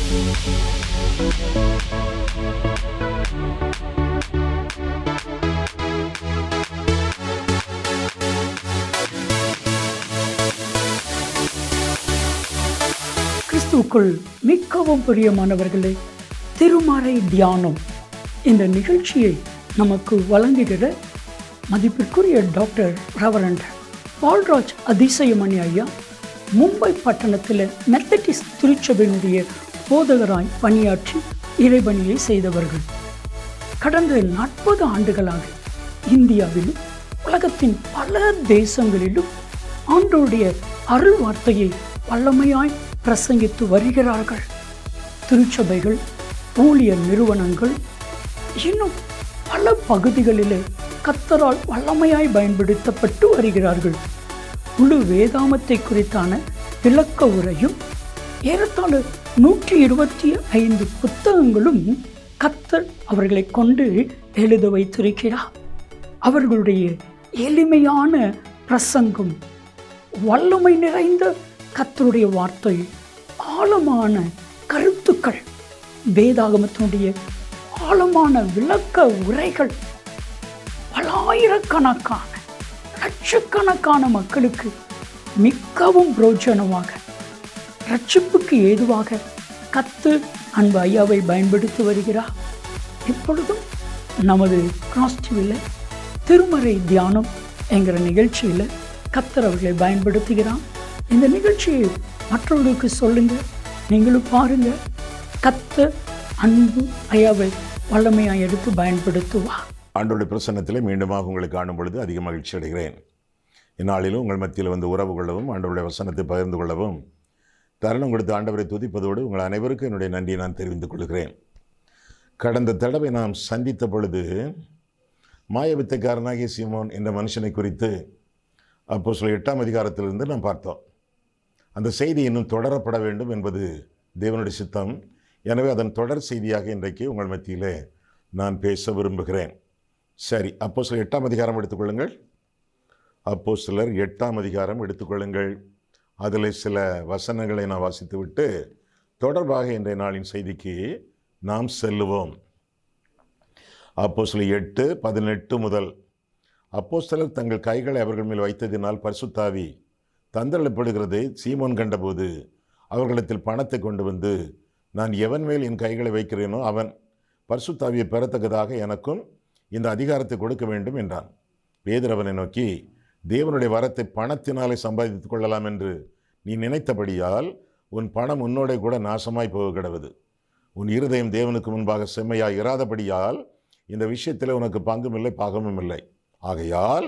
கிறிஸ்துவுக்குள் மிகவும் பிரியமானவர்களே, திருமறை தியானம் இந்த நிகழ்ச்சியை நமக்கு வழங்குகிற மதிப்பிற்குரிய டாக்டர் ரெவரண்ட் பால்ராஜ் அதிசயமணி ஐயா மும்பை பட்டணத்தில் மெத்தடிஸ்ட் திருச்சபையினுடைய போதகராய் பணியாற்றி இறைபணியை செய்தவர்கள். கடந்த 40 ஆண்டுகளாக இந்தியாவிலும் உலகத்தின் பல தேசங்களிலும் ஆண்டவருடைய அருள் வார்த்தையை வல்லமையாய் பிரசங்கித்து வருகிறார்கள். திருச்சபைகள், ஊழியர் நிறுவனங்கள், இன்னும் பல பகுதிகளிலே கர்த்தரால் வல்லமையாய் பயன்படுத்தப்பட்டு வருகிறார்கள். முழு வேதாமத்தை குறித்தான விளக்க உரையும் ஏறத்தாழ 125 புத்தகங்களும் கர்த்தர் அவர்களை கொண்டு எழுத வைத்திருக்கிறார். அவர்களுடைய எளிமையான பிரசங்கம், வல்லமை நிறைந்த கர்த்தருடைய வார்த்தை, ஆழமான கருத்துக்கள், வேதாகமத்தினுடைய ஆழமான விளக்க உரைகள் பலாயிரக்கணக்கான லட்சக்கணக்கான மக்களுக்கு மிகவும் பிரோஜனமாக, ரட்சிப்புக்கு ஏதுவாக கர்த்தர் அன்பு ஐயாவை பயன்படுத்தி வருகிறார். இப்பொழுதும் நமது கிராஸ் டிவியில் திருமறை தியானம் என்கிற நிகழ்ச்சியில் கர்த்தர் அவர்களை பயன்படுத்துகிறார். இந்த நிகழ்ச்சியை மற்றவர்களுக்கு சொல்லுங்க, நீங்களும் பாருங்க. கர்த்தர் அன்பு ஐயாவை வல்லமையாக எடுத்து பயன்படுத்துவார். ஆண்டவருடைய பிரசன்னத்தில் மீண்டுமாக உங்களை காணும் பொழுது அதிக மகிழ்ச்சி அடைகிறேன். இந்நாளிலும் உங்கள் மத்தியில் வந்து உறவு கொள்ளவும், ஆண்டவருடைய வசனத்தை பகிர்ந்து கொள்ளவும் தருணம் கொடுத்து ஆண்டவரை துதிப்பதோடு உங்கள் அனைவருக்கும் என்னுடைய நன்றியை நான் தெரிவித்துக் கொள்கிறேன். கடந்த தடவை நாம் சந்தித்த பொழுது மாயவித்தைக்காரனாகிய சீமோன் என்ற மனுஷனை குறித்து அப்போஸ்தலர் 8ஆம் அதிகாரத்திலிருந்து நாம் பார்த்தோம். அந்த செய்தி இன்னும் தொடரப்பட வேண்டும் என்பது தேவனுடைய சித்தம். எனவே அதன் தொடர் செய்தியாக இன்றைக்கு உங்கள் மத்தியிலே நான் பேச விரும்புகிறேன். சரி, அப்போஸ்தலர் 8ஆம் அதிகாரம் எடுத்துக்கொள்ளுங்கள். அப்போஸ்தலர் 8ஆம் அதிகாரம் எடுத்துக்கொள்ளுங்கள். அதில் சில வசனங்களை நான் வாசித்துவிட்டு தொடர்பாக இன்றைய நாளின் செய்திக்கு நாம் செல்லுவோம். அப்போஸ்தலர் 8:18 முதல், அப்போஸ்தலர் தங்கள் கைகளை அவர்கள் மேல் வைத்ததினால் பரிசுத்தாவி தந்தளிப்படுகிறதை சீமோன் கண்டபோது அவர்களிடத்தில் பணத்தை கொண்டு வந்து, நான் எவன் மேல் என் கைகளை வைக்கிறேனோ அவன் பரிசுத்தாவியை பெறத்தக்கதாக எனக்கும் இந்த அதிகாரத்தை கொடுக்க வேண்டும் என்றான். பேதுரு அவனை நோக்கி, தேவனுடைய வரத்தை பணத்தினாலே சம்பாதித்துக் கொள்ளலாம் என்று நீ நினைத்தபடியால் உன் பணம் உன்னோட கூட நாசமாய் போக கிடவது. உன் இருதயம் தேவனுக்கு முன்பாக செம்மையாய் இராதபடியால் இந்த விஷயத்தில் உனக்கு பங்கும் இல்லை பாகமும் இல்லை. ஆகையால்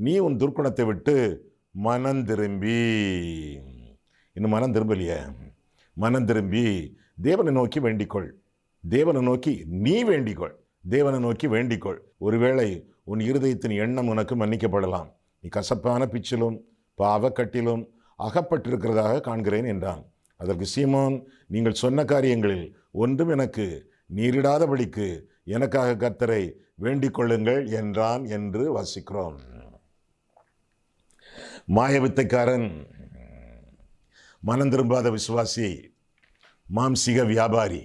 நீ உன் துர்க்குணத்தை விட்டு மனம் திரும்பி, இன்னும் மனம் திரும்பலையே, மனம் திரும்பி தேவனை நோக்கி வேண்டிக்கொள். தேவனை நோக்கி நீ வேண்டிக்கொள், தேவனை நோக்கி வேண்டிக்கொள். ஒருவேளை உன் இருதயத்தின் எண்ணம் உனக்கு மன்னிக்கப்படலாம். நீ கசப்பான பிச்சிலும் பாவக்கட்டிலும் அகப்பட்டிருக்கிறதாக காண்கிறேன் என்றான். அதற்கு சீமோன், நீங்கள் சொன்ன காரியங்களில் ஒன்றும் எனக்கு நேரிடாதபடிக்கு எனக்காக கர்த்தரை வேண்டிக் கொள்ளுங்கள் என்றான் என்று வாசிக்கிறோம். மாயவித்தைக்காரன், மனம் திரும்பாத விசுவாசி, மாம்சிக வியாபாரி,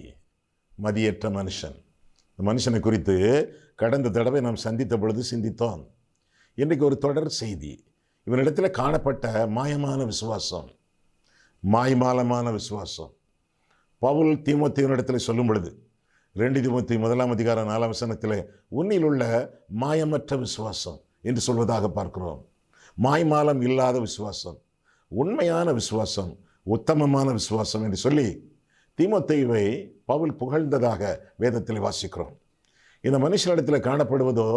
மதியற்ற மனுஷன். இந்த மனுஷனை குறித்து கடந்த தடவை நாம் சந்தித்த பொழுது சிந்தித்தோம். இன்றைக்கு ஒரு தொடர் செய்தி. இவனிடத்தில் காணப்பட்ட மாயமான விசுவாசம், மாய்மாலமான விசுவாசம். பவுல் தீமோத்தேயுவினிடத்தில் சொல்லும் பொழுது 2 தீமோத்தேயு 1ஆம் அதிகாரம் 4ஆம் வசனத்தில் உன்னில் உள்ள மாயமற்ற விசுவாசம் என்று சொல்வதாக பார்க்கிறோம். மாய்மாலம் இல்லாத விசுவாசம், உண்மையான விசுவாசம், உத்தமமான விசுவாசம் என்று சொல்லி தீமோத்தேயுவை பவுல் புகழ்ந்ததாக வேதத்தில் வாசிக்கிறோம். இந்த மனுஷனிடத்தில் காணப்படுவதோ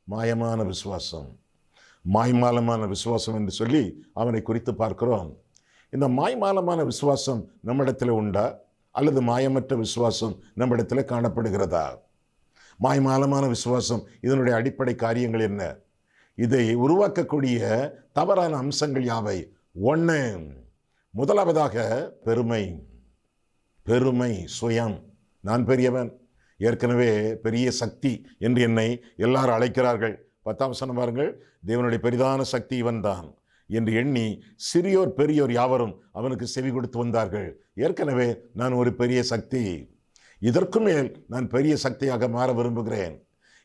மாயமான விசுவாசம், மாய்மாலமான விசுவாசம் என்று சொல்லி அவனை குறித்து பார்க்கிறோம். இந்த மாய்மாலமான விசுவாசம் நம்மிடத்தில் உண்டா அல்லது மாயமற்ற விசுவாசம் நம்மிடத்தில் காணப்படுகிறதா? மாய்மாலமான விசுவாசம், இதனுடைய அடிப்படை காரியங்கள் என்ன? இதை உருவாக்கக்கூடிய தவறான அம்சங்கள் யாவை? 1, முதலாவதாக பெருமை. பெருமை, சுயம், நான் பெரியவன், ஏற்கனவே பெரிய சக்தி என்று என்னை எல்லாரும் அழைக்கிறார்கள். 10ஆம் வசனம் பாருங்கள், தேவனுடைய பெரிதான சக்தி இவன் தான், என்று எண்ணி சிறியோர் பெரியோர் யாவரும் அவனுக்கு செவி கொடுத்து வந்தார்கள். ஏற்கனவே நான் ஒரு பெரிய சக்தி, இதற்கு மேல் நான் பெரிய சக்தியாக மாற விரும்புகிறேன்.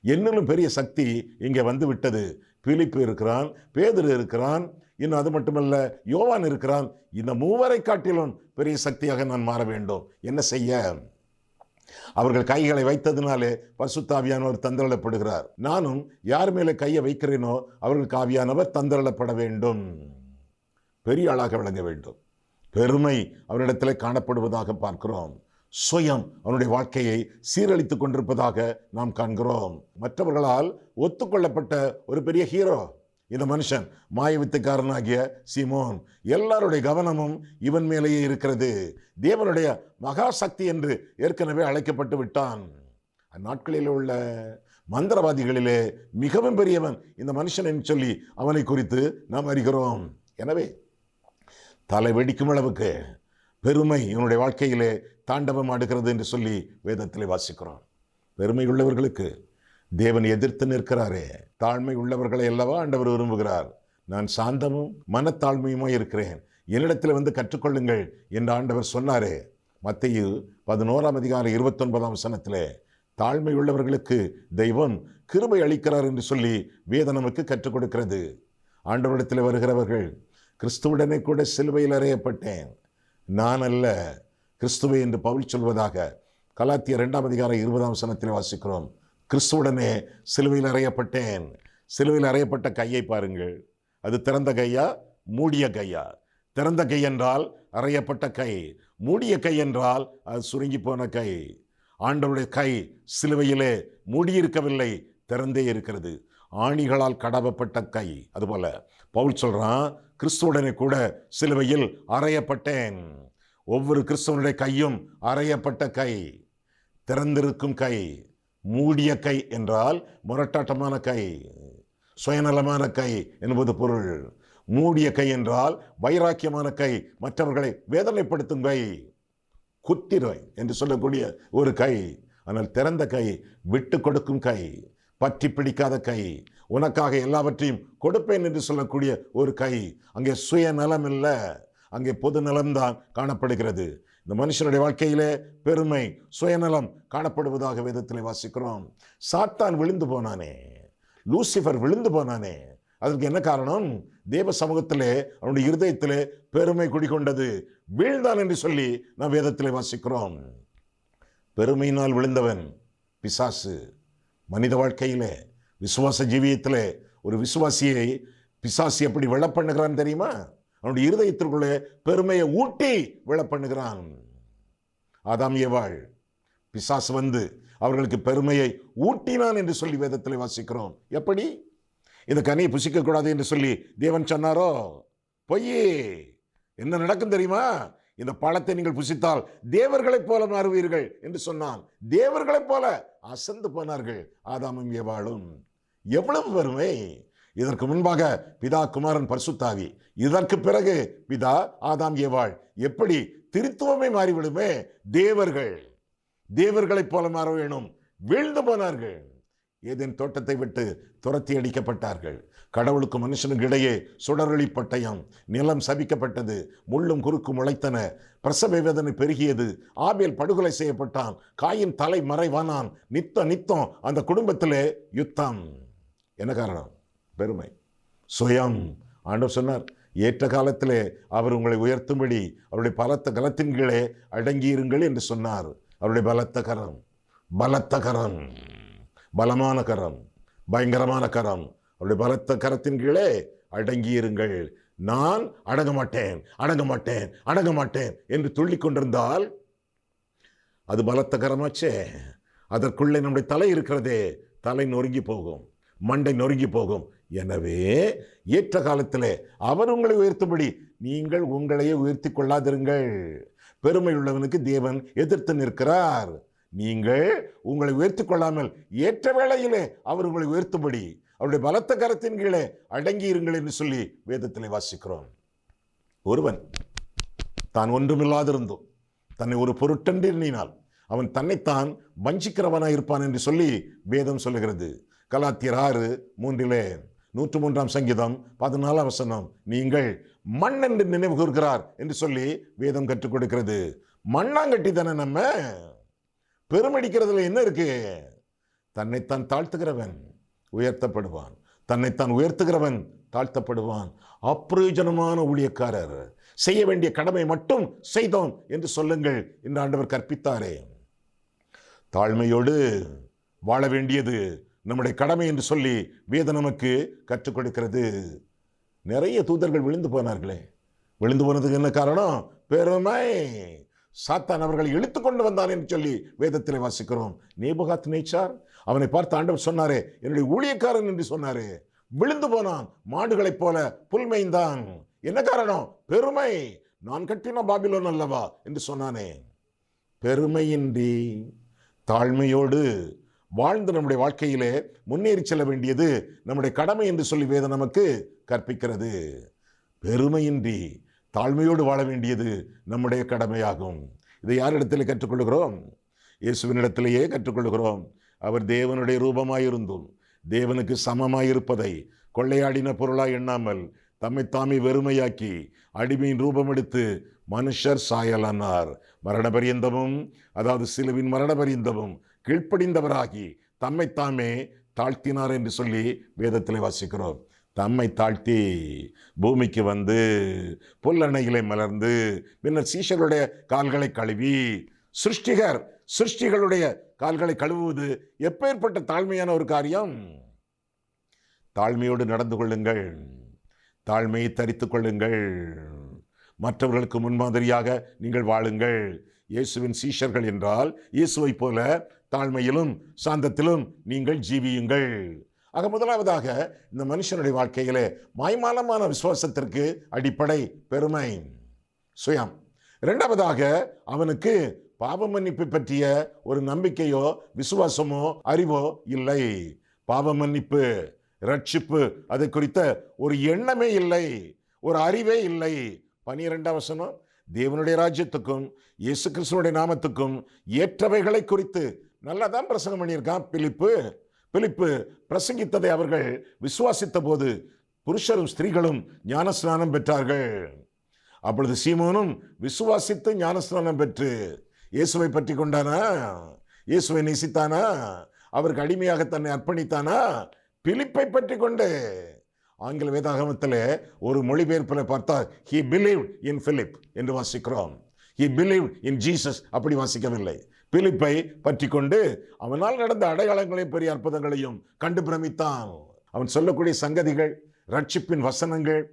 என்னிலும் பெரிய சக்தி இங்கே வந்து விட்டது. பிலிப்பு இருக்கிறான், பேதுரு இருக்கிறான், இன்னும் அது மட்டுமல்ல யோவான் இருக்கிறான். இந்த மூவரை காட்டிலும் பெரிய சக்தியாக நான் மாற வேண்டும். என்ன செய்ய? அவர்கள் கைகளை வைத்ததினாலே பரிசுத்த ஆவியானவர் தந்தரளப்படுகிறார். நானும் யார் மேலே கையை வைக்கிறேனோ அவர்களுக்கு ஆவியானவர் தந்தரளப்பட வேண்டும். பெரிய ஆளாக விளங்க வேண்டும். பெருமை அவரிடத்திலே காணப்படுவதாக பார்க்கிறோம். சுயம் அவனுடைய வாழ்க்கையை சீரழித்துக் கொண்டிருப்பதாக நாம் காண்கிறோம். மற்றவர்களால் ஒத்துக்கொள்ளப்பட்ட ஒரு பெரிய ஹீரோ இந்த மனுஷன், மாயவித்தைக்காரனாகிய சீமோன். எல்லாருடைய கவனமும் இவன் மேலேயே இருக்கிறது. தேவனுடைய மகா சக்தி என்று ஏற்கனவே அழைக்கப்பட்டு விட்டான். அந்நாட்களில் உள்ள மந்திரவாதிகளிலே மிகவும் பெரியவன் இந்த மனுஷன் என்று சொல்லி அவனை குறித்து நாம் அறிகிறோம். எனவே தலை வெடிக்கும் அளவுக்கு பெருமை இவனுடைய வாழ்க்கையிலே தாண்டவம் ஆடுகிறது என்று சொல்லி வேதத்திலே வாசிக்கிறோம். பெருமை உள்ளவர்களுக்கு தேவன் எதிர்த்து நிற்கிறாரே. தாழ்மை உள்ளவர்களை அல்லவா ஆண்டவர் விரும்புகிறார். நான் சாந்தமும் மனத்தாழ்மையுமாய் இருக்கிறேன், என்னிடத்தில் வந்து கற்றுக்கொள்ளுங்கள் என்று ஆண்டவர் சொன்னாரே. மத்தேயு 11:29 தாழ்மை உள்ளவர்களுக்கு தெய்வம் கிருபை அளிக்கிறார் என்று சொல்லி வேதம் நமக்கு கற்றுக் கொடுக்கிறது. ஆண்டவரிடத்தில் வருகிறவர்கள், கிறிஸ்துவுடனே கூட சிலுவையில் அறையப்பட்டேன், நான் அல்ல கிறிஸ்துவை என்று பவுல் சொல்வதாக கலாத்தியர் 2:20 வாசிக்கிறோம். கிறிஸ்துவுடனே சிலுவையில் அறையப்பட்டேன். சிலுவையில் அறையப்பட்ட கையை பாருங்கள். அது திறந்த கையா, மூடிய கையா? திறந்த கை என்றால் அறையப்பட்ட கை, மூடிய கை என்றால் அது சுருங்கி போன கை. ஆண்டவருடைய கை சிலுவையிலே மூடியிருக்கவில்லை, திறந்தே இருக்கிறது. ஆணிகளால் கடவப்பட்ட கை. அதுபோல பவுல் சொல்றான், கிறிஸ்துவுடனே கூட சிலுவையில் அறையப்பட்டேன். ஒவ்வொரு கிறிஸ்துவனுடைய கையும் அறையப்பட்ட கை, திறந்திருக்கும் கை. மூடிய கை என்றால் முரட்டாட்டமான கை, சுயநலமான கை என்பது பொருள். மூடிய கை என்றால் வைராக்கியமான கை, மற்றவர்களை வேதனைப்படுத்தும் கை, குத்திரை என்று சொல்லக்கூடிய ஒரு கை. ஆனால் திறந்த கை விட்டு கொடுக்கும் கை, பற்றி பிடிக்காத கை, உனக்காக எல்லாவற்றையும் கொடுப்பேன் என்று சொல்லக்கூடிய ஒரு கை. அங்கே சுயநலம் இல்லை, அங்கே பொது நலம்தான் காணப்படுகிறது. இந்த மனுஷனுடைய வாழ்க்கையிலே பெருமை, சுயநலம் காணப்படுவதாக வேதத்திலே வாசிக்கிறோம். சாத்தான் விழுந்து போனானே, லூசிஃபர் விழுந்து போனானே, அதற்கு என்ன காரணம்? தேவ சமூகத்திலே அவனுடைய இருதயத்திலே பெருமை குடிகொண்டது. வீழ்ந்தான் என்று சொல்லி நாம் வேதத்திலே வாசிக்கிறோம். பெருமையினால் விழுந்தவன் பிசாசு. மனித வாழ்க்கையிலே, விசுவாச ஜீவியத்திலே ஒரு விசுவாசியை பிசாசு எப்படி விழப்பண்ணுகிறான் தெரியுமா? அவனுடைய இருதயத்திற்குள்ளே பெருமையை ஊட்டி விழப்பண்ணுகிறான். ஆதாம் ஏவாள், பிசாசு வந்து அவர்களுக்கு பெருமையை ஊட்டினான் என்று சொல்லி வேதத்திலே வாசிக்கிறோம். எப்படி? இந்த கனியை புசிக்க கூடாது என்று சொல்லி தேவன் சொன்னாரோ? பொய்யே. என்ன நடக்கும் தெரியுமா? இந்த பழத்தை நீங்கள் புசித்தால் தேவர்களைப் போல மாறுவீர்கள் என்று சொன்னான். தேவர்களைப் போல அசந்து போனார்கள் ஆதாமும் ஏவாளும். எவ்வளவு பெருமை! இதற்கு முன்பாக பிதா, குமாரன், பரிசுத்தாவி. இதற்கு பிறகு பிதா, ஆதாம், ஏவாள். எப்படி திருத்துவமே மாறிவிடுமே. தேவர்களைப் போல மாற வேணும். வீழ்ந்து போனார்கள். ஏதேன் தோட்டத்தை விட்டு துரத்தி அடிக்கப்பட்டார்கள். கடவுளுக்கு மனுஷனுக்கு இடையே சுடரொளி பட்டயம், நிலம் சபிக்கப்பட்டது, முள்ளும் குறுக்கும் முளைத்தன, பிரசவ வேதனை பெருகியது. ஆபேல் படுகொலை செய்யப்பட்டான், காயின் தலை மறைவானான். நித்தம் அந்த குடும்பத்திலே யுத்தம். என்ன காரணம்? பெருமை, சுயம். ஆண்டவர் சொன்னார், ஏற்ற காலத்திலே அவர் உங்களை உயர்த்தும்படி அவருடைய பலத்த கரத்தின் கீழே அடங்கியிருங்கள் என்று சொன்னார். அவருடைய பலத்த கரம், பலமான கரம், பயங்கரமான கரம். அவருடைய பலத்த கரத்தின் கீழே அடங்கியிருங்கள். நான் அடங்க மாட்டேன் என்று துள்ளி கொண்டிருந்தால் அது பலத்த கரமாச்சே. அதற்குள்ளே நம்முடைய தலை இருக்கிறதே, தலை நொறுங்கி போகும், மண்டை நொறுங்கி போகும். எனவே ஏற்ற காலத்திலே அவர் உங்களை உயர்த்தும்படி நீங்கள் உங்களையே உயர்த்தி கொள்ளாதிருங்கள். பெருமை உள்ளவனுக்கு தேவன் எதிர்த்து நிற்கிறார். நீங்கள் உங்களை உயர்த்தி கொள்ளாமல் ஏற்ற வேளையிலே அவர் உங்களை உயர்த்தும்படி அவருடைய பலத்த கரத்தின் கீழே அடங்கியிருங்கள் என்று சொல்லி வேதத்திலே வாசிக்கிறோம். ஒருவன் தான் ஒன்றுமில்லாதிருந்தோம் தன்னை ஒரு பொருட்டென்று எண்ணினால் அவன் தன்னைத்தான் வஞ்சிக்கிறவனாய் இருப்பான் என்று சொல்லி வேதம் சொல்லுகிறது. கலாத்தியர் 6:3 103 சங்கீதம் 14 நீங்கள் மண் என்று நினைவு கூர்கிறார் என்று சொல்லி வேதம் கற்றுக் கொடுக்கிறது. மண்ணாங்கட்டி தானே நம்ம. பெருமடிக்கிறதுல என்ன இருக்கு? தன்னைத்தான் தாழ்த்துகிறவன் உயர்த்தப்படுவான், தன்னைத்தான் உயர்த்துகிறவன் தாழ்த்தப்படுவான். அப்பிரயோஜனமான ஊழியக்காரர், செய்ய வேண்டிய கடமை மட்டும் செய்தோம் என்று சொல்லுங்கள் என்று ஆண்டவர் கற்பித்தாரே. தாழ்மையோடு வாழ வேண்டியது நம்முடைய கடமை என்று சொல்லி வேதம் நமக்கு கற்றுக் கொடுக்கிறது. நிறைய தூதர்கள் விழுந்து போனார்களே. விழுந்து போனதுக்கு என்ன காரணம்? பெருமை. சாத்தான் அவர்களை இழுத்து கொண்டு வந்தான் என்று சொல்லி வேதத்தில் வாசிக்கிறோம். நேபுகாத்நேச்சார் அவனை பார்த்து ஆண்டவர் சொன்னாரே, என்னுடைய ஊழியக்காரன் என்று சொன்னாரே. விழுந்து போனான், மாடுகளைப் போல புல்மைந்தான். என்ன காரணம்? பெருமை. நான் கட்டின பாபிலோன் அல்லவா என்று சொன்னானே. பெருமையின்றி தாழ்மையோடு வாழ்ந்து நம்முடைய வாழ்க்கையிலே முன்னேறி செல்ல வேண்டியது நம்முடைய கடமை என்று சொல்லி வேதம் நமக்கு கற்பிக்கிறது. பெருமையின்றி தாழ்மையோடு வாழ வேண்டியது நம்முடைய கடமையாகும். இதை யாரிடத்தில் கற்றுக்கொள்கிறோம்? இயேசுவினிடத்திலேயே கற்றுக்கொள்கிறோம். அவர் தேவனுடைய ரூபமாயிருந்தும் தேவனுக்கு சமமாயிருப்பதை கொள்ளையாடின பொருளாய் எண்ணாமல் தம்மை தாமே வெறுமையாக்கி அடிமையின் ரூபம் எடுத்து மனுஷர் சாயலானார். மரண பரியந்தமும், அதாவது சிலுவின் மரண பரியந்தமும் கீழ்ப்படிந்தவராகி தம்மை தாமே தாழ்த்தினார் என்று சொல்லி வேதத்தில் வாசிக்கிறோம். தம்மை தாழ்த்தி பூமிக்கு வந்து புல்லணைகளை மலர்ந்து பின்னர் சீஷருடைய கால்களை கழுவி, சிருஷ்டிகளுடைய கால்களை கழுவுவது எப்பேற்பட்ட தாழ்மையான ஒரு காரியம். தாழ்மையோடு நடந்து கொள்ளுங்கள், தாழ்மையை தரித்துக் கொள்ளுங்கள், மற்றவர்களுக்கு முன்மாதிரியாக நீங்கள் வாழுங்கள். இயேசுவின் சீஷர்கள் என்றால் இயேசுவை போல தாழ்மையிலும் சாந்தத்திலும் நீங்கள் ஜீவியுங்கள். ஆக முதலாவதாக இந்த மனுஷனுடைய வாழ்க்கையிலே மாய்மாலமான விசுவாசத்திற்கு அடிப்படை பெருமை, சுயம். இரண்டாவதாக அவனுக்கு பாவ மன்னிப்பு பற்றிய ஒரு நம்பிக்கையோ விசுவாசமோ அறிவோ இல்லை. பாவ மன்னிப்பு, ரட்சிப்பு, அதை குறித்த ஒரு எண்ணமே இல்லை, ஒரு அறிவே இல்லை. 12 தேவனுடைய ராஜ்யத்துக்கும் இயேசு கிறிஸ்துவினுடைய நாமத்துக்கும் ஏற்றவைகளை குறித்து நல்லா தான் பிரசங்கம் பண்ணியிருக்கான் பிலிப்பு பிரசங்கித்ததை அவர்கள் விசுவாசித்த போது புருஷரும் ஸ்திரீகளும் ஞானஸ்நானம் பெற்றார்கள். அப்பொழுது சீமோனும் விசுவாசித்து ஞானஸ்நானம் பெற்று இயேசுவை பற்றி கொண்டானா? இயேசுவை நேசித்தானா? அவருக்கு அடிமையாக தன்னை அர்ப்பணித்தானா? பிலிப்பை பற்றி கொண்டு ஆங்கில வேதாகமத்தில் ஒரு மொழிபெயர்ப்பில் பார்த்தால் he believed in Philip என்று வாசிக்கிறோம். he believed in Jesus அப்படி வாசிக்கவில்லை. பிலிப்பை பற்றி கொண்டு அவனால் நடந்த அடையாளங்களையும் பெரிய அற்புதங்களையும் கண்டு பிரமித்தான். அவன் சொல்லக்கூடிய சங்கதிகள், ரட்சிப்பின் வசனங்கள்,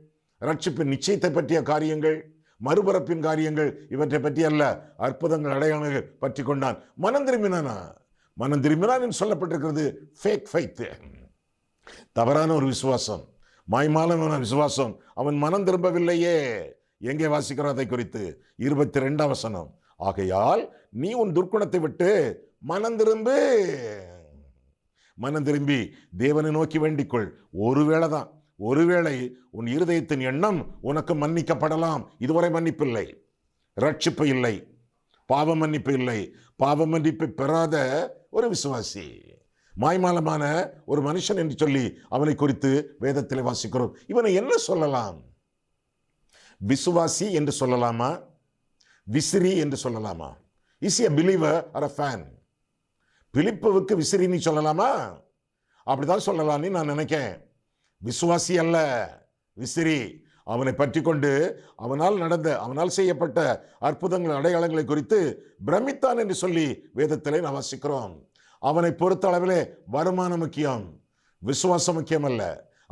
ரட்சிப்பின் நிச்சயத்தை பற்றிய காரியங்கள், மறுபரப்பின் காரியங்கள், இவற்றை பற்றி அல்ல, அற்புதங்கள் அடையாளங்கள் பற்றி கொண்டான். மனம் திரும்பினான் என்று சொல்லப்பட்டிருக்கிறது. ஃபேக் ஃபெய்த், தவறான ஒரு விசுவாசம், மாய்மாலமான விசுவாசம். அவன் மனம் திரும்பவில்லையே. எங்கே வாசிக்கிறோம் அதை குறித்து? 22 ஆகையால் நீ உன் துர்க்குணத்தை விட்டு மனம் திரும்பி தேவனை நோக்கி வேண்டிக்கொள். ஒருவேளை உன் இருதயத்தின் எண்ணம் உனக்கு மன்னிக்கப்படலாம். இதுவரை மன்னிப்பில்லை, ரட்சிப்பு இல்லை, பாவ மன்னிப்பு இல்லை. பாவ மன்னிப்பை பெறாத ஒரு விசுவாசி, மாய்மாலமான ஒரு மனுஷன் என்று சொல்லி அவனை குறித்து வேதத்தில் வாசிக்கிறோம். இவனை என்ன சொல்லலாம்? விசுவாசி என்று சொல்லலாமா? விசிறி என்று சொல்லலாமா? Is a believer or a fan? பிலிப்புவுக்கு விசிறின்னு சொல்லலாமா? அப்படிதான் சொல்லலாம்னு நான் நினைக்கிறேன். விசுவாசி அல்ல, விசிறி. அவனை பற்றி கொண்டு அவனால் செய்யப்பட்ட அற்புதங்கள் அடையாளங்களை குறித்து பிரமித்தான் என்று சொல்லி வேதத்திலே நாம் வாசிக்கிறோம். அவனை பொறுத்த அளவிலே வருமானம் முக்கியம், விசுவாசம் முக்கியம் அல்ல.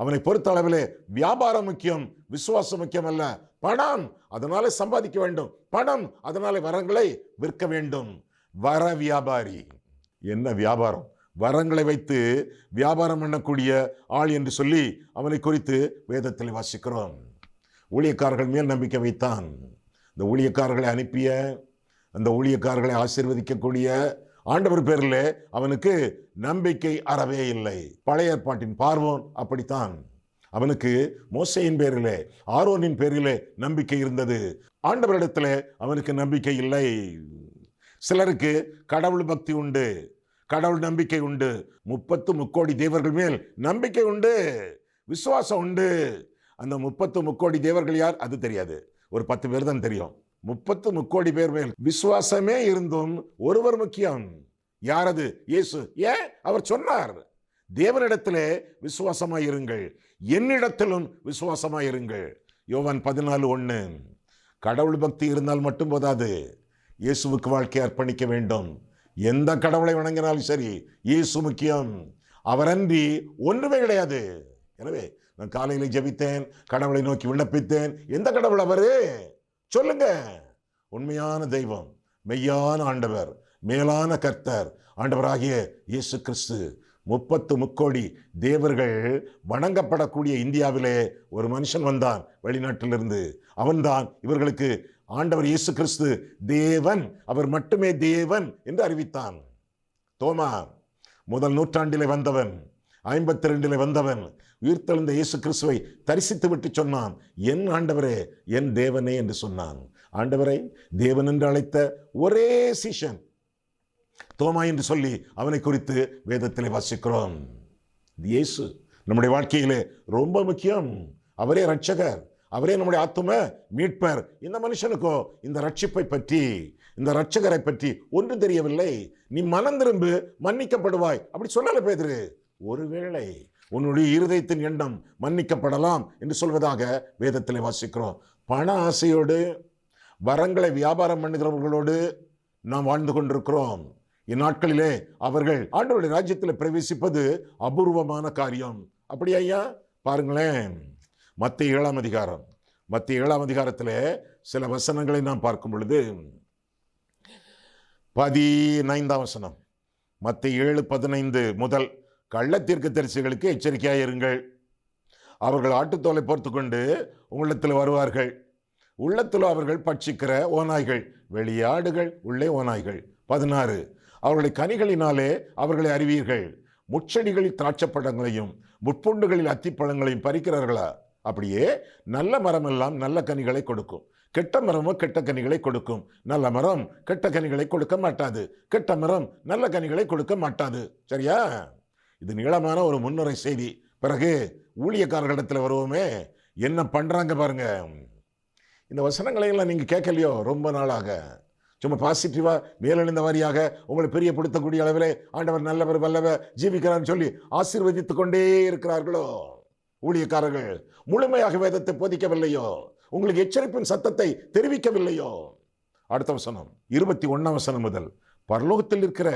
அவனை பொறுத்த அளவிலே வியாபாரம் முக்கியம், விசுவாசம் முக்கியம் அல்ல. பணம், அதனாலே சம்பாதிக்க வேண்டும். பணம், அதனாலே வரங்களை விற்க வேண்டும். வர வியாபாரி. என்ன வியாபாரம்? வரங்களை வைத்து வியாபாரம் பண்ணக்கூடிய ஆள் என்று சொல்லி அவனை குறித்து வேதத்தில் வாசிக்கிறோம். ஊழியக்காரர்கள் மேல் நம்பிக்கை வைத்தான். இந்த ஊழியக்காரர்களை அனுப்பிய, அந்த ஊழியக்காரர்களை ஆசீர்வதிக்கக்கூடிய ஆண்டவர் பேரில் அவனுக்கு நம்பிக்கை அறவே இல்லை. பழைய ஏற்பாட்டின் பார்வோன் அப்படித்தான். அவனுக்கு மோசேயின் பேரிலே, ஆரோனின் பேரிலே நம்பிக்கை இருந்தது. ஆண்டவரிடத்தில் அவனுக்கு நம்பிக்கை இல்லை. சிலருக்கு கடவுள் பக்தி உண்டு, கடவுள் நம்பிக்கை உண்டு, 30 முக்கோடி தேவர்கள் மேல் நம்பிக்கை உண்டு. விசுவாசம் உண்டு. அந்த 30 தேவர்கள் யார் அது தெரியாது, ஒரு 10 பேர் தான் தெரியும். 30 பேர் மேல் விசுவாசமே இருந்தும் ஒருவர் முக்கியம். யார் அது? இயேசு. ஏன்? அவர் சொன்னார், தேவனிடத்திலே விசுவாசமாயிருங்கள், என்னிடத்திலும் விசுவாசமாயிருங்கள். யோவான் 14:1. கடவுள் பக்தி இருந்தால் மட்டும் போதாது, இயேசுவுக்கு வாழ்க்கை அர்ப்பணிக்க வேண்டும். எந்த கடவுளை வணங்கினாலும் சரி, இயேசு முக்கியம். அவரன்றி ஒன்றுமே கிடையாது. எனவே நான் காலையில் ஜெபித்தேன், கடவுளை நோக்கி விண்ணப்பித்தேன். எந்த கடவுள் அவரு? சொல்லுங்க. உண்மையான தெய்வம், மெய்யான ஆண்டவர், மேலான கர்த்தர், ஆண்டவராகிய இயேசு கிறிஸ்து. 30 தேவர்கள் வணங்கப்படக்கூடிய இந்தியாவிலே ஒரு மனுஷன் வந்தான் வெளிநாட்டிலிருந்து. அவன்தான் இவர்களுக்கு ஆண்டவர் இயேசு கிறிஸ்து தேவன், அவர் மட்டுமே தேவன் என்று அறிவித்தான். தோமா முதல் நூற்றாண்டிலே வந்தவன், 52 வந்தவன், உயிர்த்தெழுந்த இயேசு கிறிஸ்துவை தரிசித்து விட்டு சொன்னான், என் ஆண்டவரே, என் தேவனே என்று சொன்னான். ஆண்டவரை தேவன் என்று அழைத்த ஒரே சீஷன் தோமா என்று சொல்லி அவனை குறித்து வேதத்திலே வாசிக்கிறோம். இயேசு நம்முடைய வாழ்க்கையிலே ரொம்ப முக்கியம். அவரே ரட்சகர், அவரே நம்முடைய ஆத்தும மீட்பர். இந்த மனுஷனுக்கோ இந்த ரட்சிப்பை பற்றி, இந்த ரட்சகரை பற்றி ஒன்றும் தெரியவில்லை. நீ மனம் திரும்பு, மன்னிக்கப்படுவாய் அப்படி சொல்லல பேதுரு. ஒருவேளை உன்னுடைய இருதயத்தின் எண்ணம் மன்னிக்கப்படலாம் என்று சொல்வதாக வேதத்திலே வாசிக்கிறோம். பண ஆசையோடு வரங்களை வியாபாரம் பண்ணுகிறவர்களோடு நாம் வாழ்ந்து கொண்டிருக்கிறோம். இந்நாட்களிலே அவர்கள் ஆண்டவருடைய ராஜ்யத்தில் பிரவேசிப்பது அபூர்வமான காரியம். அப்படி ஐயா பாருங்களேன், மத்திய 7ஆம் அதிகாரம், மத்திய 7ஆம் அதிகாரத்தில் சில வசனங்களை நாம் பார்க்கும் பொழுது 15ஆம் வசனம், மத்திய 7:15 முதல், கள்ள தீர்க்கதரிசிகளுக்கு எச்சரிக்கையாயிருங்கள். அவர்கள் ஆட்டுத்தோலை போர்த்து கொண்டு உங்களிடத்தில் வருவார்கள். உள்ளத்தில் அவர்கள் பட்சிக்கிற ஓநாய்கள், வெளியாடுகள், உள்ளே ஓநாய்கள். 16, அவர்களுடைய கனிகளினாலே அவர்களை அறிவீர்கள். முட்செடிகளில் திராட்சப்பழங்களையும் முட்புண்டுகளில் அத்திப்பழங்களையும் பறிக்கிறார்களா? அப்படியே நல்ல மரம் எல்லாம் நல்ல கனிகளை கொடுக்கும், கெட்ட மரமும் கெட்ட கனிகளை கொடுக்கும். நல்ல மரம் கெட்ட கனிகளை கொடுக்க மாட்டாது, கெட்ட மரம் நல்ல கனிகளை கொடுக்க மாட்டாது. சரியா? இது நீளமான ஒரு முன்னுரை செய்தி. பிறகு ஊழியக்காரர்களிடத்தில் வருவோமே, என்ன பண்றாங்க பாருங்க. இந்த வசனங்களை எல்லாம் நீங்க கேட்கலையோ ரொம்ப நாளாக? சும்மா பாசிட்டிவா மேலெழுந்த வாரியாக உங்களை பிரியப்படுத்தக்கூடிய அளவிலே ஆண்டவர் நல்லவர் வல்லவர் ஜீவிக்கிறான்னு சொல்லி ஆசீர்வதித்துக் கொண்டே இருக்கிறார்களோ? ஊழியக்காரர்கள் முழுமையாக வேதத்தை போதிக்கவில்லையோ? உங்களுக்கு எச்சரிப்பின் சத்தத்தை தெரிவிக்கவில்லையோ? அடுத்த வசனம் 21ஆம் வசனம் முதல், பரலோகத்தில் இருக்கிற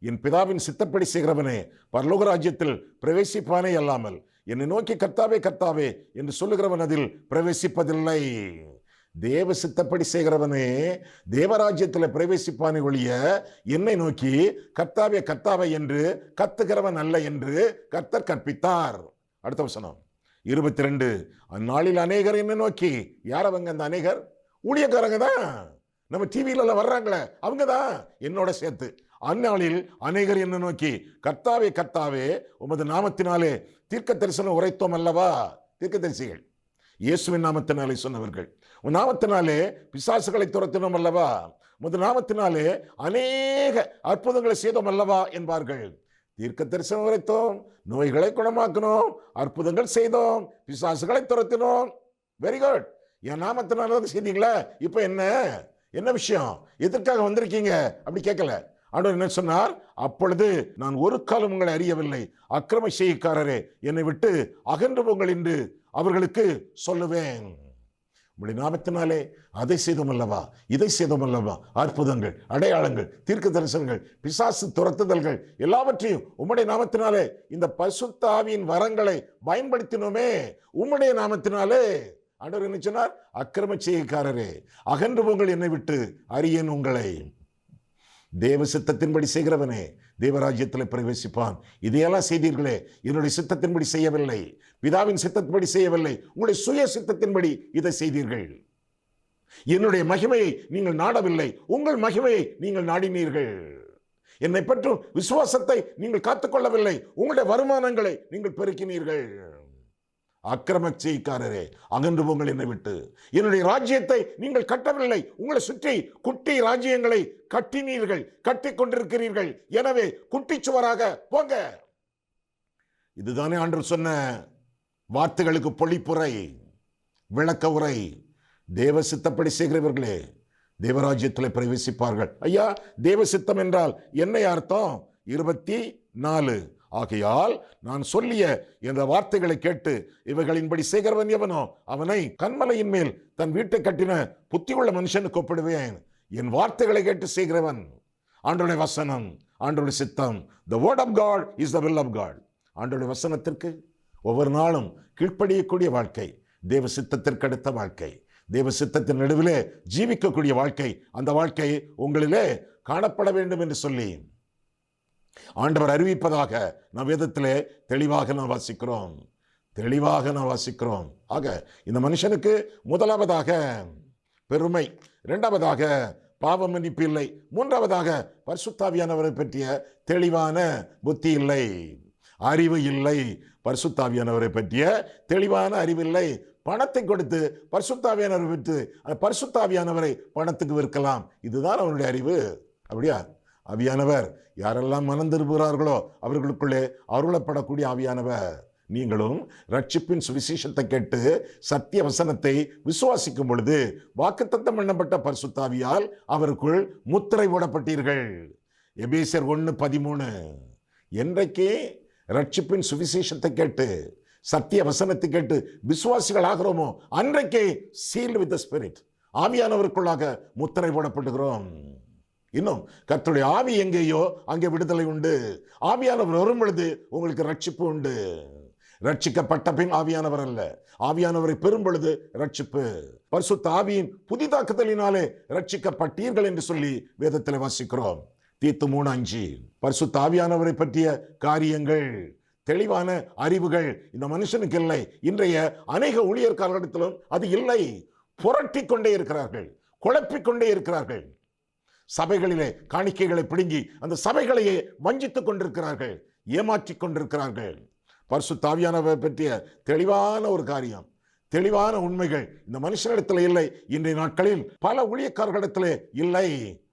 என் பிதாவின் சித்தப்படி செய்கிறவனே பரலோக ராஜ்யத்தில் பிரவேசிப்பானே அல்லாமல் என்னை நோக்கி கர்த்தாவே கர்த்தாவே என்று சொல்லுகிறவன் அதில் பிரவேசிப்பதில்லை. தேவ சித்தப்படி செய்கிறவனே தேவராஜ்யத்தில் பிரவேசிப்பானே ஒழிய என்னை நோக்கி கர்த்தாவே கர்த்தாவே என்று கத்துகிறவன் அல்ல என்று கர்த்தர் கற்பித்தார். அடுத்த வசனம் 22, அந்நாளில் அநேகர் என்னை நோக்கி. யார் அவங்க? அந்த அநேகர் ஊழியக்காரங்க தான், நம்ம டிவியில வர்றாங்களே அவங்க தான் என்னோட சேர்த்து. அந்நாளில் அநேகர் என்னை நோக்கி கர்த்தாவே கர்த்தாவே உமது நாமத்தினாலே தீர்க்க தரிசனம் உரைத்தோம் அல்லவா? தீர்க்கதரிசிகள் இயேசுவின் நாமத்தினாலே சொன்னவர்கள். உன் நாமத்தினாலே பிசாசுகளை துரத்தினோம் அல்லவா? உமது நாமத்தினாலே அநேக அற்புதங்களை செய்தோம் அல்லவா என்பார்கள். தீர்க்க தரிசனம் உரைத்தோம், நோய்களை குணமாக்கினோம், அற்புதங்கள் செய்தோம், பிசாசுகளை துரத்தினோம். Very good. என் நாமத்தினால செய்தீங்களா? இப்ப என்ன விஷயம்? எதற்காக வந்திருக்கீங்க? அப்படி கேட்கல. ஆண்டவர் என்ன சொன்னார்? அப்பொழுது நான் ஒரு காலம் உங்களை அறியவில்லை, அக்கிரம செய்கைக்காரரே என்னை விட்டு அகன்று போங்கள் என்று அவர்களுக்கு சொல்லுவேன். உங்களுடைய நாமத்தினாலே அதை செய்தோம் அல்லவா, இதை செய்தோம் அல்லவா, அற்புதங்கள், அடையாளங்கள், தீர்க்க தரிசனங்கள், பிசாசு துரத்துதல்கள் எல்லாவற்றையும் உம்முடைய நாமத்தினாலே, இந்த பரிசுத்த ஆவியின் வரங்களை பயன்படுத்தினோமே உம்முடைய நாமத்தினாலே. ஆண்டவர் என்ன சொன்னார்? அக்கிரம செய்கைக்காரரே அகன்று போங்கள் என்னை விட்டு, அறியேன் உங்களை. தேவ சித்தத்தின்படி செய்கிறவனே தேவராஜ்யத்தில் பிரவேசிப்பான். இதையெல்லாம் செய்தீர்களே, என்னுடைய சித்தத்தின்படி செய்யவில்லை, பிதாவின் சித்தத்தின்படி செய்யவில்லை, உங்களுடைய சுய சித்தத்தின்படி இதை செய்தீர்கள். என்னுடைய மகிமையை நீங்கள் நாடவில்லை, உங்கள் மகிமையை நீங்கள் நாடினீர்கள். என்னை பற்றும் விசுவாசத்தை நீங்கள் காத்துக்கொள்ளவில்லை, உங்களுடைய வருமானங்களை நீங்கள் பெருக்கினீர்கள். அக்கிரம செய்கைக்காரரே அகன்று போங்கள் என்னை விட்டு, என்னுடைய ராஜ்யத்தை நீங்கள் கட்டவில்லை, உங்களை சுற்றி குட்டி ராஜ்யங்களை கட்டினீர்கள், கட்டி கொண்டிருக்கிறீர்கள். எனவே குட்டிச்சுவராக போங்க. இதுதானே ஆண்டவர் சொன்ன வார்த்தைகளுக்கு பொழிப்புரை, விளக்க உரை. தேவ சித்தப்படி செய்கிறவர்களே தேவராஜ்யத்தில் பிரவேசிப்பார்கள். ஐயா, தேவ சித்தம் என்றால் என்ன அர்த்தம்? 24. ஆகையால் நான் சொல்லிய இந்த வார்த்தைகளை கேட்டு இவைகளின்படி செய்கிறவன் எவனோ அவனை கன்மலையின் மேல் தன் வீட்டை கட்டின புத்தியுள்ள மனுஷனுக்கு ஒப்பிடுவேன். என் வார்த்தைகளை கேட்டு செய்கிறவன், ஆண்டவருடைய வசனம், ஆண்டவருடைய சித்தம். The word of God is the will of God. ஆண்டவருடைய வசனத்திற்கு ஒவ்வொரு நாளும் கீழ்ப்படியக்கூடிய வாழ்க்கை, தேவ சித்தத்திற்கு அடுத்த வாழ்க்கை, தேவ சித்தத்தின் நடுவிலே ஜீவிக்கக்கூடிய வாழ்க்கை, அந்த வாழ்க்கை உங்களிலே காணப்பட வேண்டும் என்று சொல்லி ஆண்டவர் அறிவிப்பதாக நாம் வேதத்திலே தெளிவாக நாம் வாசிக்கிறோம். ஆக இந்த மனுஷனுக்கு முதலாவதாக பெருமை, இரண்டாவதாக பாவ மன்னிப்பு இல்லை, மூன்றாவதாக பரிசுத்தாவியானவரை பற்றிய தெளிவான புத்தி இல்லை, அறிவு இல்லை. பரிசுத்தாவியானவரை பற்றிய தெளிவான அறிவில்லை. பணத்தை கொடுத்து பரிசுத்தாவியானவரை பெற்று பரிசுத்தாவியானவரை பணத்துக்கு விற்கலாம். இதுதான் அவனுடைய அறிவு. அப்படியா? ஆவியானவர் யாரெல்லாம் மனம் திரும்புகிறார்களோ அவர்களுக்குள்ளே அருளப்படக்கூடிய ஆவியானவர். நீங்களும் ரட்சிப்பின் சுவிசேஷத்தை கேட்டு சத்திய வசனத்தை விசுவாசிக்கும் பொழுது வாக்குத்தத்தம் பண்ணப்பட்ட பரிசுத்தாவியால் அவருக்குள் முத்திரை போடப்பட்டீர்கள். எபேசியர் 1:13. என்றைக்கு ரட்சிப்பின் சுவிசேஷத்தை கேட்டு சத்திய வசனத்தை கேட்டு விசுவாசிகள் ஆகிறோமோ அன்றைக்கே சீல்ட் வித் தி ஸ்பிரிட், ஆவியானவருக்குள்ளாக முத்திரை போடப்படுகிறோம். இன்னும் கர்த்தருடைய ஆவி எங்கேயோ அங்கே விடுதலை உண்டு. ஆவியானவர் வரும் பொழுது உங்களுக்கு ரட்சிப்பு உண்டு. ரட்சிக்கப்பட்ட பின் ஆவியானவர் அல்ல, ஆவியானவரை பெறும் பொழுது ரட்சிப்பு. பரிசுத்த ஆவியின் புதிதாக்குதலினாலே ரட்சிக்கப்பட்டீர்கள் என்று சொல்லி வேதத்தில் வாசிக்கிறோம். தீத்து 3:5. பரிசுத்த ஆவியானவரை பற்றிய காரியங்கள், தெளிவான அறிவுகள் இந்த மனுஷனுக்கு இல்லை. இன்றைய அநேக ஊழியர்காரர்களிடத்திலும் அது இல்லை. புரட்டி கொண்டே இருக்கிறார்கள், குழப்பிக்கொண்டே இருக்கிறார்கள். சபைகளிலே காணிக்கைகளை பிடுங்கி அந்த சபைகளையே வஞ்சித்துக் கொண்டிருக்கிறார்கள், ஏமாற்றிக் கொண்டிருக்கிறார்கள். பரிசுத்த ஆவியானவரை பற்றிய தெளிவான ஒரு காரியம், தெளிவான உண்மைகள் இந்த மனுஷனிடத்தில் இல்லை. இன்றைய நாட்களில் பல ஊழியக்காரர்களிடத்திலே இல்லை.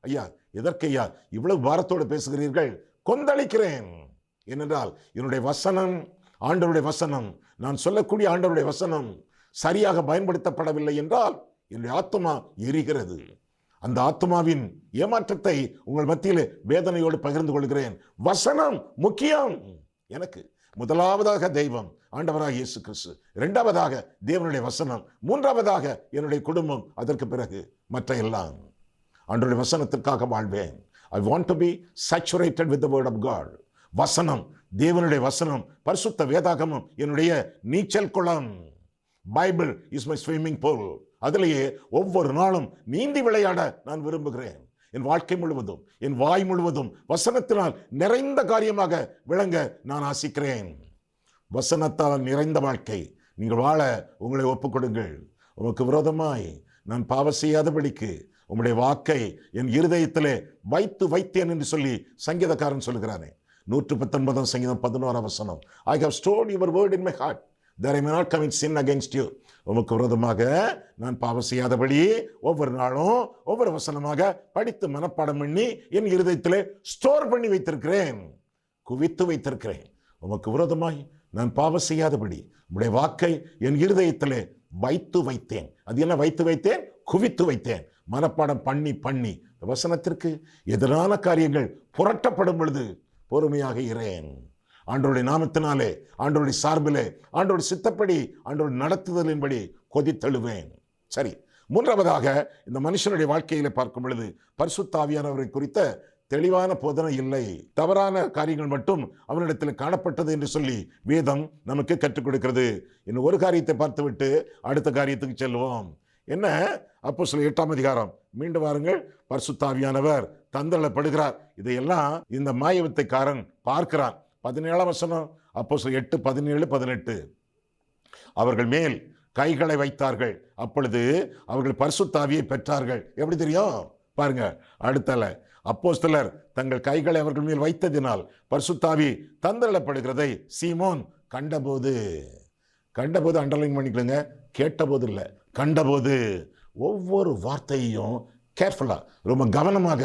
ஐயா, எதற்கு ஐயா இவ்வளவு பாரத்தோடு பேசுகிறீர்கள்? கொந்தளிக்கிறேன். ஏனென்றால் என்னுடைய வசனம், ஆண்டவருடைய வசனம், நான் சொல்லக்கூடிய ஆண்டவருடைய வசனம் சரியாக பயன்படுத்தப்படவில்லை என்றால் என்னுடைய ஆத்மா எரிகிறது. அந்த ஆத்மாவின் ஏமாற்றத்தை உங்கள் மத்தியில் வேதனையோடு பகிர்ந்து கொள்கிறேன். வசனம் முக்கியம் எனக்கு. முதலாவதாக தெய்வம், ஆண்டவராக இயேசு கிறிஸ்து, இரண்டாவதாக தேவனுடைய வசனம், மூன்றாவதாக என்னுடைய குடும்பம், அதற்கு பிறகு மற்ற எல்லாம். ஆண்டவருடைய வசனத்திற்காக வாழ்வேன். I want to be saturated with the word of God. வசனம், தேவனுடைய வசனம், பரிசுத்த வேதாகமம் என்னுடைய நீச்சல் குளம். Bible is my swimming pool. அதிலேயே ஒவ்வொரு நாளும் நீந்தி விளையாட நான் விரும்புகிறேன். என் வாழ்க்கை முழுவதும், என் வாய் முழுவதும் வசனத்தினால் நிறைந்த காரியமாக விளங்க நான் ஆசிக்கிறேன். வசனத்தால் நிறைந்த வாழ்க்கை நீங்கள் வாழ உங்களை ஒப்புக்கொடுங்கள். உமக்கு விரோதமாய் நான் பாவம் செய்யாதபடிக்கு உம்முடைய வாக்கை என் இருதயத்திலே வைத்தேன் என்று சொல்லி சங்கீதக்காரன் சொல்லுகிறானே. 119 சங்கீதம் 11 வசனம். I have stored your word in my heart that I may not commit sin against you. உமக்கு விரோதமாக நான் பாவம் செய்யாதபடி ஒவ்வொரு நாளும் ஒவ்வொரு வசனமாக படித்து மனப்பாடம் பண்ணி என் இருதயத்திலே ஸ்டோர் பண்ணி வைத்திருக்கிறேன், குவித்து வைத்திருக்கிறேன். உமக்கு விரோதமாய் நான் பாவம் செய்யாதபடி உம்முடைய வாக்கை என் இருதயத்திலே வைத்தேன். அது என்ன வைத்து வைத்தேன்? குவித்து வைத்தேன். மனப்பாடம் பண்ணி வசனத்திற்கு எதிரான காரியங்கள் புரட்டப்படும் பொழுது பொறுமையாக இரேன். ஆண்டவருடைய நாமத்தினாலே, ஆண்டவருடைய சார்பிலே, ஆண்டவருடைய சித்தப்படி, ஆண்டவருடைய நடத்துதலின்படி கொதித்தெழுவேன். சரி, மூன்றாவதாக இந்த மனுஷனுடைய வாழ்க்கையில பார்க்கும் பொழுது பரிசுத்த ஆவியானவரை குறித்த தெளிவான போதனை இல்லை. தவறான காரியங்கள் மட்டும் அவனிடத்தில் காணப்பட்டது என்று சொல்லி வேதம் நமக்கு கற்றுக் கொடுக்கிறது. இன்னும் ஒரு காரியத்தை பார்த்துவிட்டு அடுத்த காரியத்துக்கு செல்வோம். என்ன? அப்போஸ்தலர் 8ஆம் அதிகாரம். மீண்டும் வாருங்கள். பரிசுத்த ஆவியானவர் தந்தரப்படுகிறார். இதையெல்லாம் இந்த மாயவித்தைக்காரன் பார்க்கிறான். 17ஆம் வசனம், அப்போஸ்தலர் 8:17-18. அவர்கள் மேல் கைகளை வைத்தார்கள், அப்பொழுது அவர்கள் பரிசுத்த ஆவியை பெற்றார்கள். எப்படி தெரியும் பாருங்க. அடுத்தல, அப்போஸ்தலர் தங்கள் கைகளை அவர்கள் மேல் வைத்ததினால் பரிசுத்த ஆவி தந்தரப்படுகிறதை சீமோன் கண்டபோது அண்டர்லைன் பண்ணிக்கலுங்க. கேட்டபோது இல்லை, கண்டபோது. ஒவ்வொரு வார்த்தையும் கேர்ஃபுல்லா, ரொம்ப கவனமாக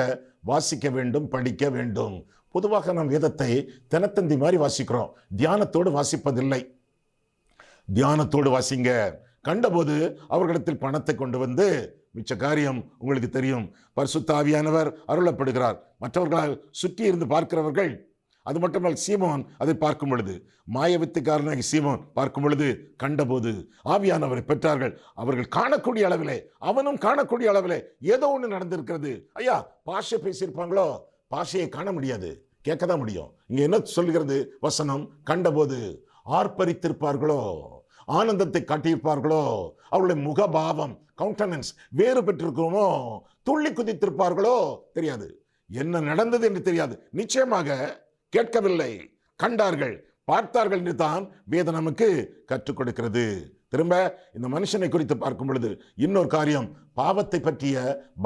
வாசிக்க வேண்டும், படிக்க வேண்டும். பொதுவாக நாம் வேதத்தை தினத்தந்தி மாதிரி வாசிக்கிறோம், தியானத்தோடு வாசிப்பதில்லை. தியானத்தோடு வாசிங்க. கண்டபோது அவர்களிடத்தில் பணத்தை கொண்டு வந்து, மிச்ச காரியம் உங்களுக்கு தெரியும். பரிசுத்த ஆவியானவர் அருளப்படுகிறார். மற்றவர்களால் சுற்றி இருந்து பார்க்கிறவர்கள், அது மட்டுமல்ல சீமோன் அதை பார்க்கும் பொழுது, மாயவித்துக்காரனாகி சீமோன் பார்க்கும் பொழுது, கண்டபோது ஆவியானவரை பெற்றார்கள். அவர்கள் காணக்கூடிய அளவிலே, அவனும் காணக்கூடிய அளவிலே ஏதோ ஒன்று நடந்திருக்கிறது. ஐயா, பாஷை பேசியிருப்பாங்களோ? பாஷையை காண முடியாது, கேட்க தான் முடியும். இங்க என்ன சொல்கிறது வசனம்? கண்டபோது ஆர்ப்பரித்திருப்பார்களோ, ஆனந்தத்தை காட்டியிருப்பார்களோ, அவருடைய முகபாவம் கவுண்டனன்ஸ் வேறு பெற்றிருக்கிறோமோ, துள்ளி குதித்திருப்பார்களோ தெரியாது. என்ன நடந்தது என்று தெரியாது. நிச்சயமாக கேட்கவில்லை, கண்டார்கள், பார்த்தார்கள் என்று தான் வேதம் நமக்கு கற்றுக் கொடுக்கிறது. திரும்ப இந்த மனுஷனை குறித்து பார்க்கும் பொழுது இன்னொரு காரியம், பாவத்தை பற்றிய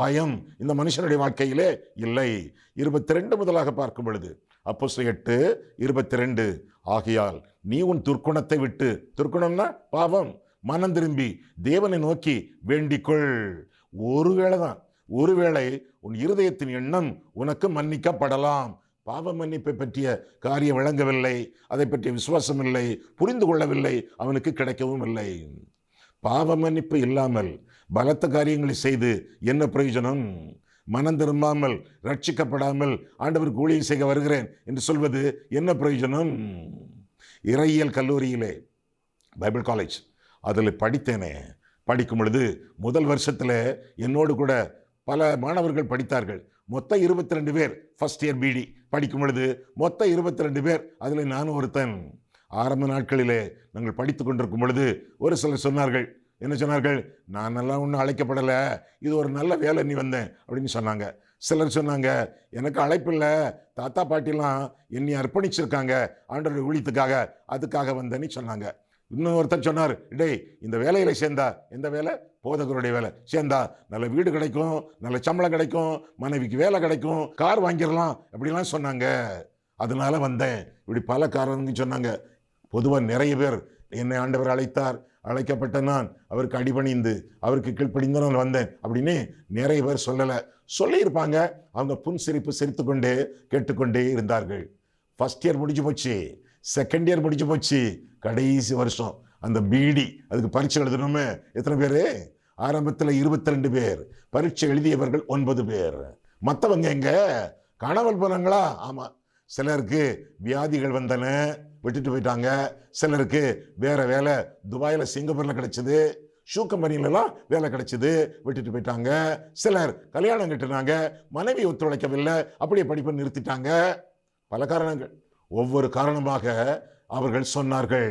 பயம் இந்த மனுஷனுடைய வாழ்க்கையிலே இல்லை. 22 முதலாக பார்க்கும் பொழுது, அப்போஸ்தலர் 8:22, ஆகையால் நீ உன் துர்க்குணத்தை விட்டு, துர்க்குணம்னா பாவம், மனம் திரும்பி தேவனை நோக்கி வேண்டிக்கொள். ஒருவேளை உன் இருதயத்தின் எண்ணம் உனக்கு மன்னிக்கப்படலாம். பாவ மன்னிப்பை பற்றிய காரியம் விளங்கவில்லை, அதை பற்றிய விசுவாசம் இல்லை, புரிந்து கொள்ளவில்லை, அவனுக்கு கிடைக்கவும் இல்லை. பாவ மன்னிப்பு இல்லாமல் பலத்த காரியங்களை செய்து என்ன பிரயோஜனம்? மனம் திரும்பாமல், ரட்சிக்கப்படாமல் ஆண்டவருக்கு ஊழியம் செய்ய வருகிறேன் என்று சொல்வது என்ன பிரயோஜனம்? இறையியல் கல்லூரியிலே, பைபிள் காலேஜ், அதில் படித்தேனே. படிக்கும் பொழுது முதல் வருஷத்தில் என்னோடு கூட பல மாணவர்கள் படித்தார்கள். மொத்தம் 22 பேர் ஃபர்ஸ்ட் இயர் பிடி படிக்கும் பொழுது, மொத்தம் 22 பேர், அதில் நானும் ஒருத்தன். ஆரம்ப நாட்களிலே நாங்கள் படித்து கொண்டிருக்கும் பொழுது ஒரு சிலர் சொன்னார்கள். என்ன சொன்னார்கள்? நான் நல்லா ஒன்றும் அழைக்கப்படலை, இது ஒரு நல்ல வேலை நீ வந்தேன் அப்படின்னு சொன்னாங்க. சிலர் சொன்னாங்க, எனக்கு அழைப்பில்லை, தாத்தா பாட்டிலாம் என்னை அர்ப்பணிச்சிருக்காங்க ஆண்டவருடைய ஊழியத்துக்காக, அதுக்காக வந்தேன்னு சொன்னாங்க. இன்னொருத்தர் சொன்னார், டேய் இந்த வேலையில சேர்ந்தா, எந்த வேலை? போதகருடைய வேலை சேர்ந்தா நல்ல வீடு கிடைக்கும், நல்ல சம்பளம் கிடைக்கும், மனைவிக்கு வேலை கிடைக்கும், கார் வாங்கிடலாம் அப்படிலாம் சொன்னாங்க, அதனால வந்தேன். இப்படி பல காரணங்கள் சொன்னாங்க. பொதுவாக நிறைய பேர் என்னை ஆண்டவர் அழைத்தார், அழைக்கப்பட்ட நான் அவருக்கு அடிபணிந்து அவருக்கு கீழ்ப்படிந்து நான் வந்தேன் அப்படின்னு நிறைய பேர் சொல்லலை. சொல்லியிருப்பாங்க. அவங்க புன்சிரிப்பு சிரித்து கொண்டே கேட்டுக்கொண்டே இருந்தார்கள். ஃபர்ஸ்ட் இயர் முடிஞ்சு போச்சு, செகண்ட் இயர் முடிஞ்சு போச்சு, கடைசி வருஷம் அந்த பிடி, அதுக்கு பரீட்சை எழுதணுமே. எத்தனை பேர்? ஆரம்பத்தில் 22 பேர், பரீட்சை எழுதியவர்கள் 9 பேர். மற்றவங்க எங்க? காணாமல் போனாங்களா? ஆமாம். சிலருக்கு வியாதிகள் வந்தன, விட்டுட்டு போயிட்டாங்க. சிலருக்கு வேற வேலை துபாயில், சிங்கப்பூரில் கிடைச்சது, ஷூ கம்பெனிலலாம் வேலை கிடைச்சது, விட்டுட்டு போயிட்டாங்க. சிலர் கல்யாணம் கட்டினாங்க, மனைவி ஒத்துழைக்கவில்லை, அப்படியே படிப்பை நிறுத்திட்டாங்க. பல காரணங்கள். ஒவ்வொரு காரணமாக அவர்கள் சொன்னார்கள்.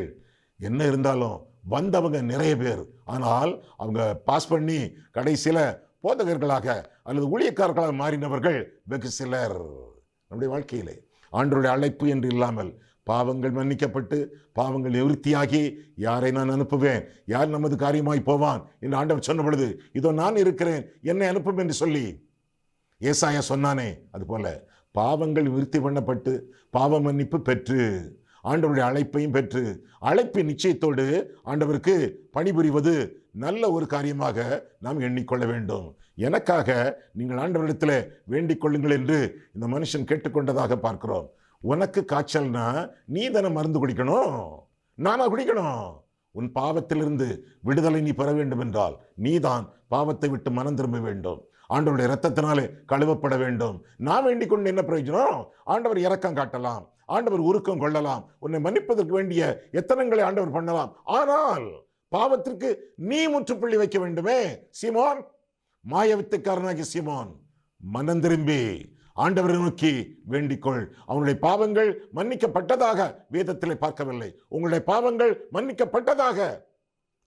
என்ன இருந்தாலும் வந்தவங்க நிறைய பேர், ஆனால் அவங்க பாஸ் பண்ணி கடைசியில் போதகர்களாக அல்லது ஊழியக்காரர்களாக மாறினவர்கள் வெகு சிலர். நம்முடைய வாழ்க்கையிலே ஆண்டவருடைய அழைப்பு என்று இல்லாமல் பாவங்கள் மன்னிக்கப்பட்டு பாவங்கள் நிவர்த்தியாகி யாரை நான் அனுப்புவேன், யார் நமது காரியமாய் போவான் என்று ஆண்டவர் சொன்ன பொழுது, இதோ நான் இருக்கிறேன், என்னை அனுப்பும் என்று சொல்லி ஏசாயா சொன்னானே, அதுபோல பாவங்கள் நிவர்த்தி பண்ணப்பட்டு பாவ மன்னிப்பு பெற்று ஆண்டவருடைய அழைப்பையும் பெற்று அழைப்பின் நிச்சயத்தோடு ஆண்டவருக்கு பணிபுரிவது நல்ல ஒரு காரியமாக நாம் எண்ணிக்கொள்ள வேண்டும். எனக்காக நீங்கள் ஆண்டவரிடத்தில் வேண்டிக் கொள்ளுங்கள் என்று இந்த மனுஷன் கேட்டுக்கொண்டதாக பார்க்கிறோம். உனக்கு காய்ச்சல்னா நீ தானே மருந்து குடிக்கணும், நானா குடிக்கணும்? உன் பாவத்திலிருந்து விடுதலை நீ பெற வேண்டும் என்றால் நீதான் பாவத்தை விட்டு மனம் திரும்ப வேண்டும், ஆண்டவருடைய இரத்தத்தினாலே கழுவப்பட வேண்டும். நான் வேண்டிக் கொண்டு என்ன பிரயோஜனம்? ஆண்டவர் இரக்கம் காட்டலாம், ஆண்டவர் உருக்கம் கொள்ளலாம், உன்னை மன்னிப்பதற்கு வேண்டிய எத்தனங்களை ஆண்டவர் பண்ணலாம். ஆனால் பாவத்திற்கு நீ முற்றுப்புள்ளி வைக்க வேண்டுமே. சீமோன், மாயவித்துக்காரனாகிய சீமோன், மனம் திரும்பி ஆண்டவரை நோக்கி வேண்டிக்கொள். அவனுடைய பாவங்கள் மன்னிக்கப்பட்டதாக வேதத்திலே பார்க்கவில்லை, உங்களுடைய பாவங்கள் மன்னிக்கப்பட்டதாக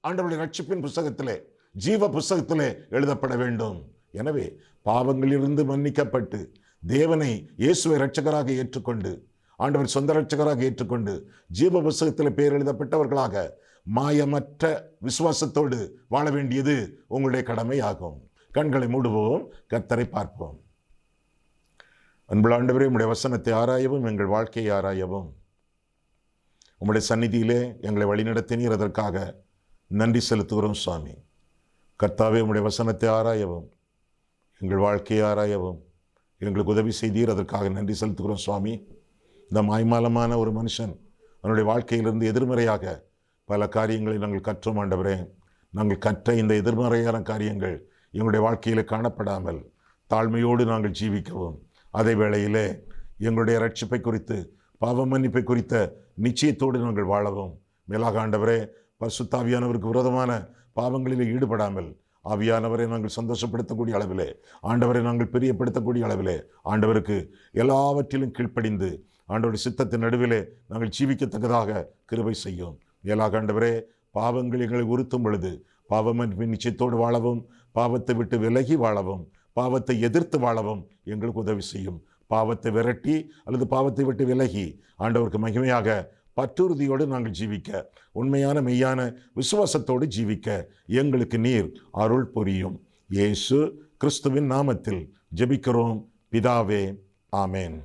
ஆண்டவருடைய ரட்சிப்பின் புஸ்தகத்திலே, ஜீவ புஸ்தகத்திலே எழுதப்பட வேண்டும். எனவே பாவங்களிலிருந்து மன்னிக்கப்பட்டு தேவனை, இயேசுவை இரட்சகராக ஏற்றுக்கொண்டு, ஆண்டவர் சொந்த இரட்சகராக ஏற்றுக்கொண்டு ஜீவ புஸ்தகத்தில் பெயர் எழுதப்பட்டவர்களாக மாயமற்ற விசுவாசத்தோடு வாழ வேண்டியது உங்களுடைய கடமை ஆகும். கண்களை மூடுவோம், கர்த்தரை பார்ப்போம். அன்புள்ள ஆண்டவரே, உம்முடைய வசனத்தை ஆராயவும் எங்கள் வாழ்க்கையை ஆராயவும் உம்முடைய சந்நிதியிலே எங்களை வழிநடத்தினீர், அதற்காக நன்றி செலுத்துகிறோம் சுவாமி. கர்த்தாவே, உம்முடைய வசனத்தை ஆராயவும் எங்கள் வாழ்க்கையை ஆராயவும் எங்களுக்கு உதவி செய்தீர், அதற்காக நன்றி செலுத்துகிறோம் சுவாமி. இந்த மாய்மாலமான ஒரு மனுஷன் அவனுடைய வாழ்க்கையிலிருந்து எதிர்மறையாக பல காரியங்களை நாங்கள் கற்றோம் ஆண்டவரே. நாங்கள் கற்ற இந்த எதிர்மறையான காரியங்கள் எங்களுடைய வாழ்க்கையில் காணப்படாமல் தாழ்மையோடு நாங்கள் ஜீவிக்கவும், அதே வேளையிலே எங்களுடைய ரட்சிப்பை குறித்து, பாவ மன்னிப்பை குறித்த நிச்சயத்தோடு நாங்கள் வாழவும், மேலாக ஆண்டவரே பரிசுத்த ஆவியானவருக்கு விரோதமான பாவங்களில் ஈடுபடாமல் ஆவியானவரை நாங்கள் சந்தோஷப்படுத்தக்கூடிய அளவிலே, ஆண்டவரை நாங்கள் பிரியப்படுத்தக்கூடிய அளவிலே, ஆண்டவருக்கு எல்லாவற்றிலும் கீழ்ப்படிந்து ஆண்டவருடைய சித்தத்தின் நடுவிலே நாங்கள் ஜீவிக்கத்தக்கதாக கிருபை செய்யும். மேலாக ஆண்டவரே பாவங்கள் எங்களை உறுத்தும் பொழுது பாவ மன்னிப்பின் நிச்சயத்தோடு வாழவும், பாவத்தை விட்டு விலகி வாழவும், பாவத்தை எதிர்த்து வாழவும் எங்களுக்கு உதவி செய்யும். பாவத்தை விரட்டி அல்லது பாவத்தை விட்டு விலகி ஆண்டவருக்கு மகிமையாக பற்றுறுதியோடு நாங்கள் ஜீவிக்க, உண்மையான மெய்யான விசுவாசத்தோடு ஜீவிக்க எங்களுக்கு நீர் அருள் புரியும். இயேசு கிறிஸ்துவின் நாமத்தில் ஜெபிக்கிறோம் பிதாவே, ஆமேன்.